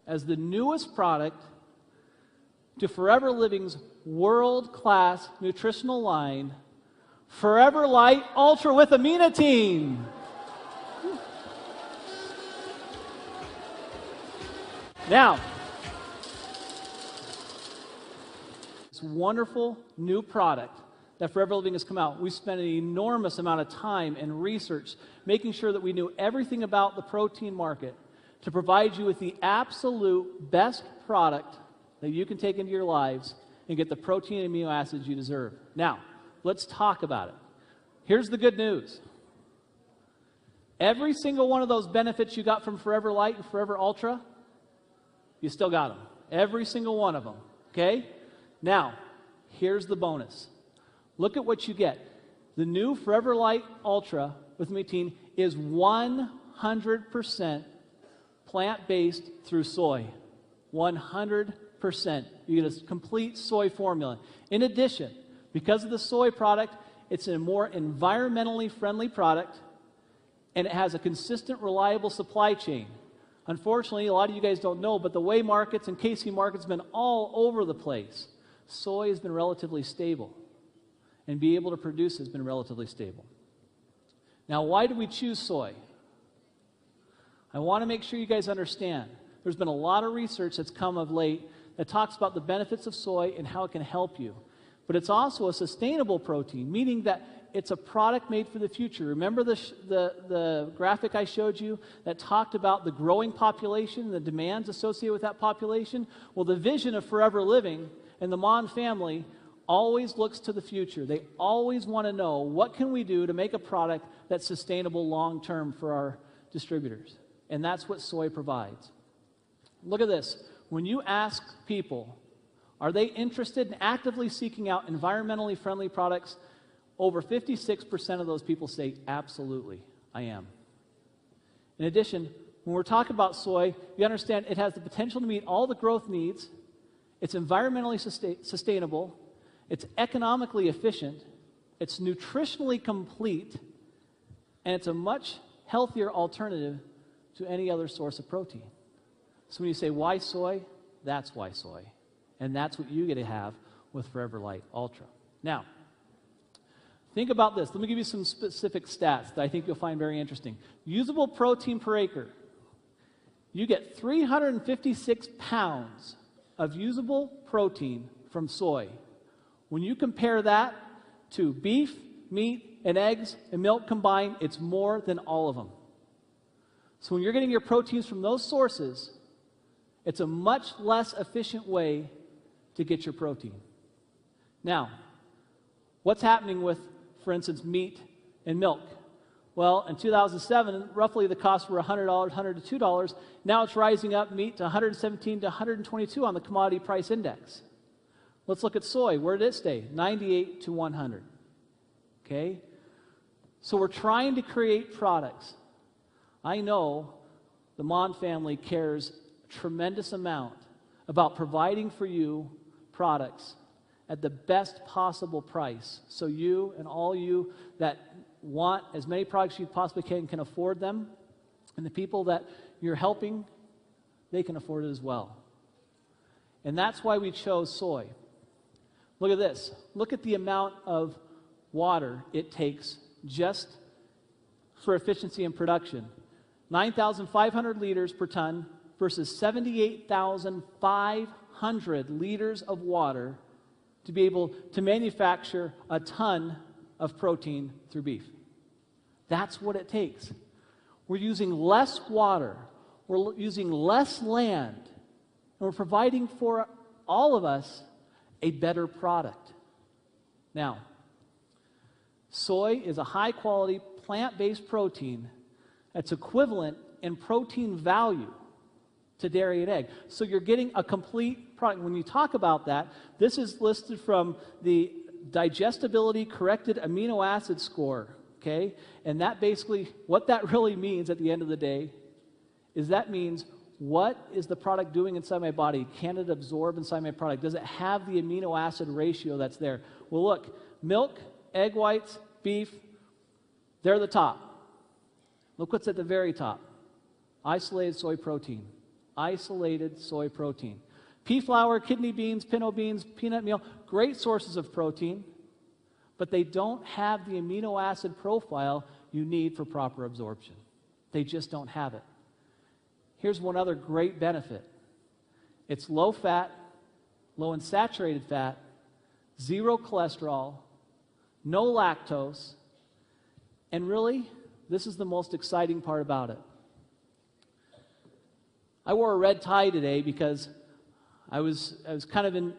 as the newest product to Forever Living's world-class nutritional line, Forever Light Ultra with Amino. Now, this wonderful new product that Forever Living has come out, we spent an enormous amount of time and research making sure that we knew everything about the protein market to provide you with the absolute best product that you can take into your lives and get the protein and amino acids you deserve. Now, let's talk about it. Here's the good news. Every single one of those benefits you got from Forever Light and Forever Ultra, you still got them. Every single one of them. Okay? Now, here's the bonus. Look at what you get. The new Forever Light Ultra with Amino is 100% plant-based through soy. 100%. You get a complete soy formula. In addition, because of the soy product, it's a more environmentally friendly product, and it has a consistent, reliable supply chain. Unfortunately, a lot of you guys don't know, but the whey markets and casein markets have been all over the place. Soy has been relatively stable, and being able to produce has been relatively stable. Now, why do we choose soy? I want to make sure you guys understand. There's been a lot of research that's come of late that talks about the benefits of soy and how it can help you. But it's also a sustainable protein, meaning that it's a product made for the future. Remember the graphic I showed you that talked about the growing population, the demands associated with that population? Well, the vision of Forever Living and the Mon family always looks to the future. They always want to know, what can we do to make a product that's sustainable long term for our distributors? And that's what soy provides. Look at this. When you ask people, are they interested in actively seeking out environmentally friendly products, over 56% of those people say, absolutely, I am. In addition, when we're talking about soy, you understand it has the potential to meet all the growth needs, it's environmentally sustainable, it's economically efficient, it's nutritionally complete, and it's a much healthier alternative to any other source of protein. So when you say, why soy? That's why soy. And that's what you get to have with Forever Light Ultra. Now, think about this. Let me give you some specific stats that I think you'll find very interesting. Usable protein per acre. You get 356 pounds of usable protein from soy. When you compare that to beef, meat, and eggs and milk combined, it's more than all of them. So when you're getting your proteins from those sources, it's a much less efficient way to get your protein. Now, what's happening with, for instance, meat and milk? Well, in 2007, roughly the costs were $100, $100 to $2. Now it's rising up, meat to $117 to $122 on the commodity price index. Let's look at soy. Where did it stay? 98 to 100. Okay? So we're trying to create products. I know the Mon family cares a tremendous amount about providing for you products at the best possible price, so you and all you that want as many products you possibly can afford them, and the people that you're helping, they can afford it as well. And that's why we chose soy. Look at this. Look at the amount of water it takes just for efficiency and production. 9,500 liters per ton versus 78,500 liters of water to be able to manufacture a ton of protein through beef. That's what it takes. We're using less water, we're using less land, and we're providing for all of us a better product. Now, soy is a high-quality plant-based protein that's equivalent in protein value to dairy and egg. So you're getting a complete product. When you talk about that, this is listed from the digestibility corrected amino acid score, okay? And that basically, what that really means at the end of the day is that means, what is the product doing inside my body? Can it absorb inside my product? Does it have the amino acid ratio that's there? Well, look, milk, egg whites, beef, they're the top. Look what's at the very top. Isolated soy protein. isolated soy protein. Pea flour, kidney beans, pinto beans, peanut meal, great sources of protein, but they don't have the amino acid profile you need for proper absorption. They just don't have it. Here's one other great benefit. It's low fat, low in saturated fat, zero cholesterol, no lactose, and really, this is the most exciting part about it. I wore a red tie today because I was kind of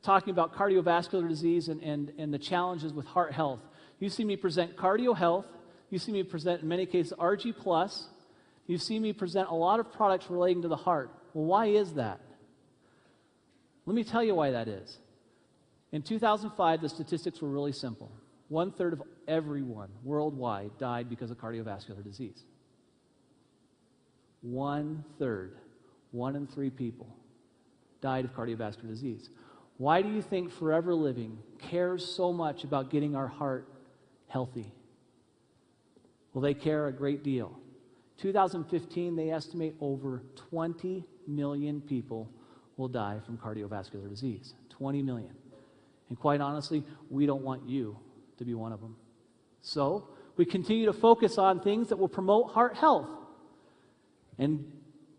talking about cardiovascular disease and the challenges with heart health. You see me present cardio health. You see me present, in many cases, RG+. You see me present a lot of products relating to the heart. Well, why is that? Let me tell you why that is. In 2005, the statistics were really simple. 1/3 of everyone worldwide died because of cardiovascular disease. 1/3. 1 in 3 people died of cardiovascular disease. Why do you think Forever Living cares so much about getting our heart healthy? Well, they care a great deal. 2015, they estimate over 20 million people will die from cardiovascular disease. 20 million. And quite honestly, we don't want you to be one of them. So, we continue to focus on things that will promote heart health. And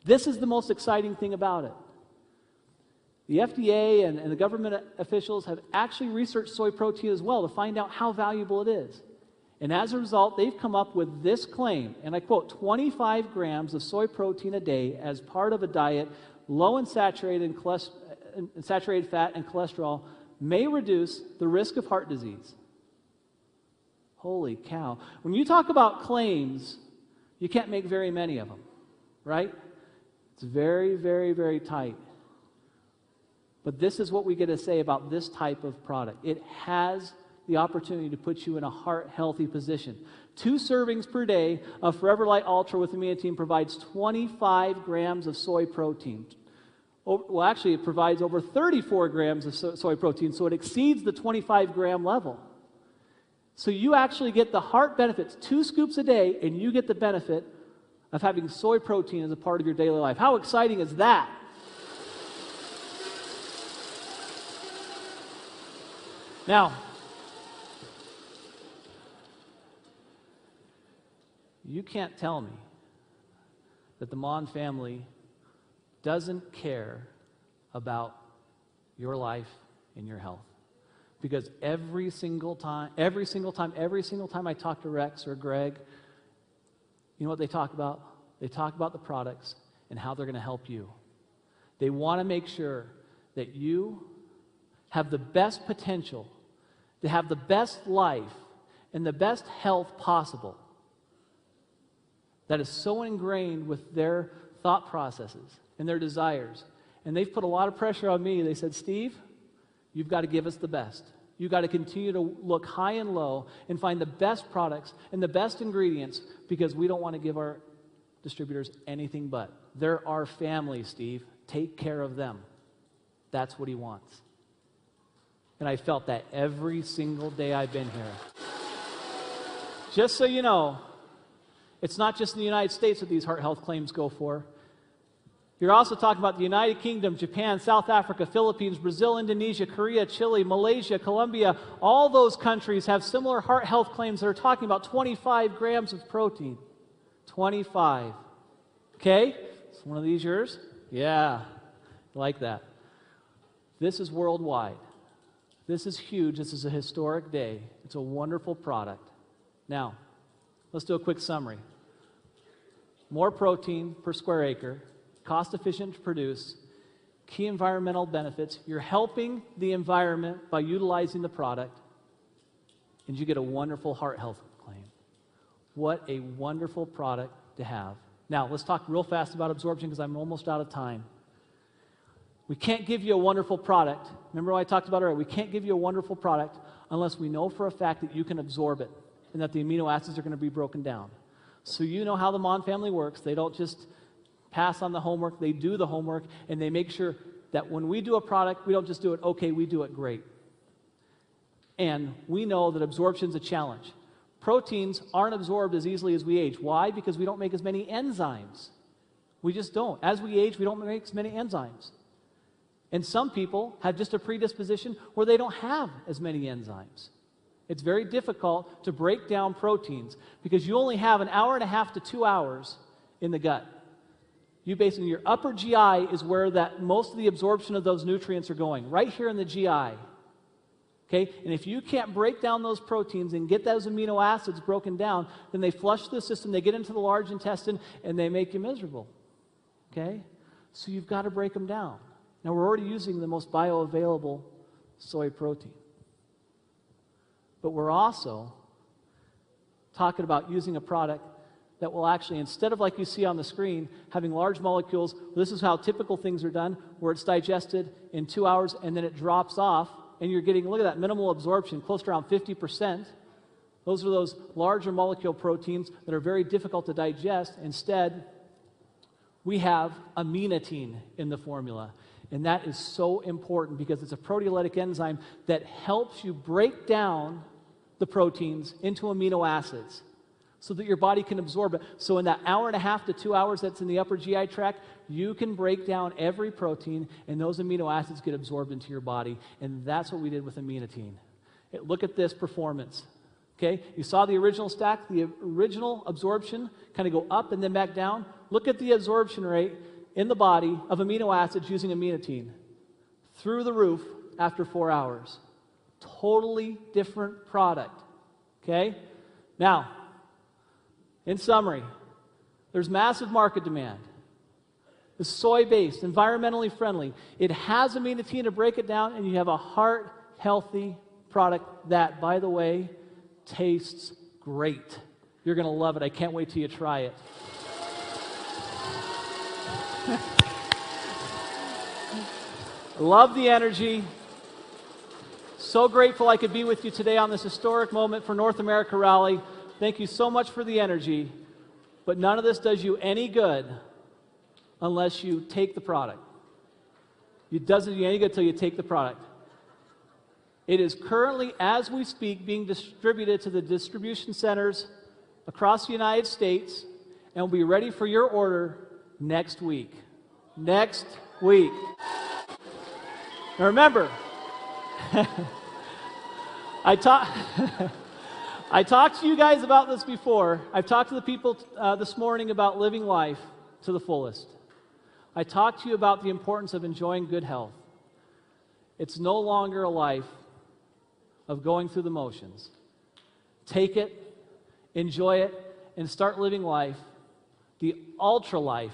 this is the most exciting thing about it. The FDA and the government officials have actually researched soy protein as well to find out how valuable it is. And as a result, they've come up with this claim, and I quote, 25 grams of soy protein a day as part of a diet low in saturated fat and cholesterol may reduce the risk of heart disease. Holy cow. When you talk about claims, you can't make very many of them, right? It's very, very, very tight. But this is what we get to say about this type of product. It has the opportunity to put you in a heart-healthy position. 2 servings per day of Forever Light Ultra with amino provides 25 grams of soy protein. Well, actually, it provides over 34 grams of soy protein, so it exceeds the 25-gram level. So you actually get the heart benefits, 2 scoops a day, and you get the benefit of having soy protein as a part of your daily life. How exciting is that? Now, you can't tell me that the Mon family doesn't care about your life and your health. Because every single time I talk to Rex or Greg, you know what they talk about? They talk about the products and how they're going to help you. They want to make sure that you have the best potential to have the best life and the best health possible. That is so ingrained with their thought processes and their desires. And they've put a lot of pressure on me. They said, Steve, you've got to give us the best. You've got to continue to look high and low and find the best products and the best ingredients because we don't want to give our distributors anything but. They're our family, Steve. Take care of them. That's what he wants. And I felt that every single day I've been here. Just so you know, it's not just in the United States that these heart health claims go for. You're also talking about the United Kingdom, Japan, South Africa, Philippines, Brazil, Indonesia, Korea, Chile, Malaysia, Colombia. All those countries have similar heart health claims that are talking about 25 grams of protein. 25. Okay? Is one of these yours? Yeah. I like that. This is worldwide. This is huge. This is a historic day. It's a wonderful product. Now, let's do a quick summary. More protein per square acre, cost efficient to produce, key environmental benefits. You're helping the environment by utilizing the product, and you get a wonderful heart health claim. What a wonderful product to have. Now, let's talk real fast about absorption because I'm almost out of time. We can't give you a wonderful product. Remember what I talked about earlier? We can't give you a wonderful product unless we know for a fact that you can absorb it and that the amino acids are going to be broken down. So you know how the Mon family works. They don't just pass on the homework. They do the homework, and they make sure that when we do a product, we don't just do it okay, we do it great. And we know that absorption is a challenge. Proteins aren't absorbed as easily as we age. Why? Because we don't make as many enzymes. We just don't. As we age, we don't make as many enzymes. And some people have just a predisposition where they don't have as many enzymes. It's very difficult to break down proteins because you only have an hour and a half to 2 hours in the gut. You basically, your upper GI is where that most of the absorption of those nutrients are going, right here in the GI. Okay? And if you can't break down those proteins and get those amino acids broken down, then they flush the system, they get into the large intestine, and they make you miserable. Okay? So you've got to break them down. Now, we're already using the most bioavailable soy protein. But we're also talking about using a product that will actually, instead of like you see on the screen, having large molecules, this is how typical things are done, where it's digested in 2 hours and then it drops off, and you're getting, look at that, minimal absorption, close to around 50%. Those are those larger molecule proteins that are very difficult to digest. Instead, we have aminotine in the formula. And that is so important because it's a proteolytic enzyme that helps you break down the proteins into amino acids so that your body can absorb it. So in that hour and a half to 2 hours that's in the upper GI tract, you can break down every protein and those amino acids get absorbed into your body. And that's what we did with aminotine. Look at this performance. Okay, you saw the original stack, the original absorption kind of go up and then back down. Look at the absorption rate in the body of amino acids using aminotine. Through the roof after 4 hours. Totally different product. Okay? Now, in summary, there's massive market demand. It's soy-based, environmentally friendly. It has aminotine to break it down, and you have a heart-healthy product that, by the way, tastes great. You're going to love it. I can't wait till you try it. Love the energy. So grateful I could be with you today on this historic moment for North America Rally. Thank you so much for the energy. But none of this does you any good unless you take the product. It doesn't do you any good until you take the product. It is currently, as we speak, being distributed to the distribution centers across the United States and will be ready for your order next week. Next week. Now remember, I talked to you guys about this before. I've talked to the people this morning about living life to the fullest. I talked to you about the importance of enjoying good health. It's no longer a life of going through the motions. Take it, enjoy it, and start living life, the ultra life